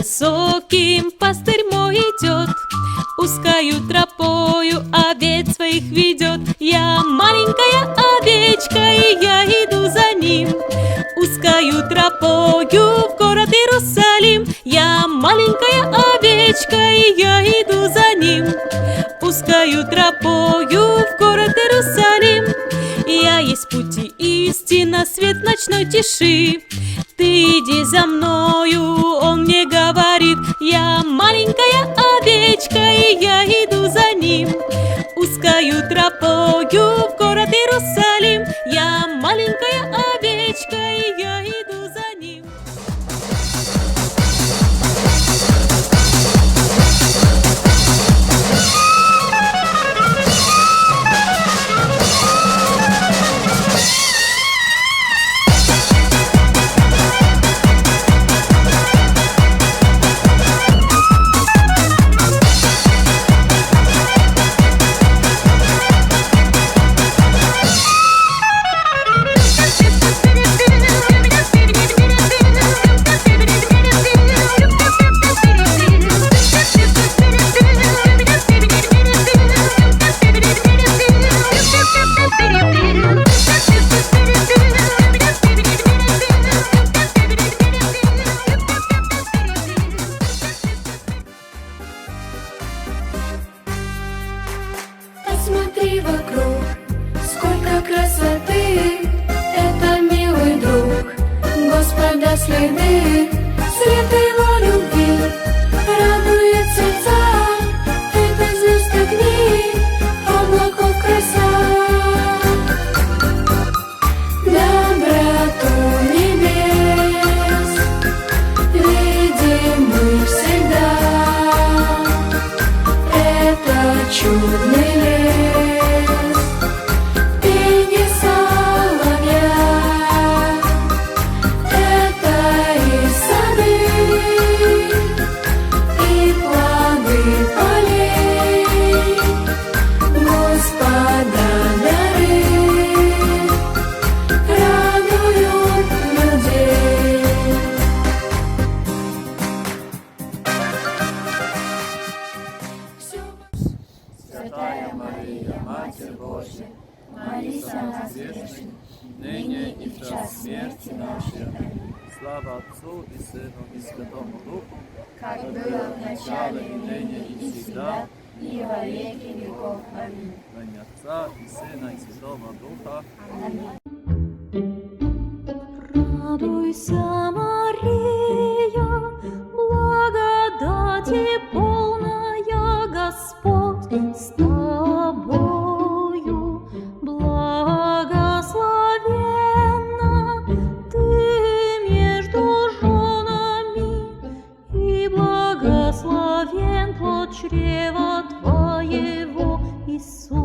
высоким пастырь мой идет, узкою тропою овец своих ведет. Я маленькая овечка, и я иду за ним, узкою тропою в город Иерусалим. Я маленькая овечка, и я иду за ним, узкою тропою в город Иерусалим. Я есть путь и истина, свет ночной тиши. Ты иди за мною, он мне говорит. Я маленькая овечка, и я иду за ним, узкою тропою в город Иерусалим. Я маленькая овечка, и я иду за ним. Посмотри вокруг, сколько красоты, это милый друг Господа следы, свет его любви радует сердца, это звезд огни, облаков краса. Доброту небес видим мы всегда, это чудный лес, пение соловья, это и сады, и плоды полей, Господа дары радуют людей. Святая Мария, Матерь Божья, молись о нас грешных, ныне и в час смерти нашей. Слава Отцу и Сыну и Святому Духу, как было в начале, и ныне, и всегда, и во веки веков. Аминь. во имя Отца и Сына и Святого Духа. Аминь. Радуйся, Мария, благодати полная, Господь с тобою. Благословенна ты между женами, и благословен плод чрева твоего, Иисус.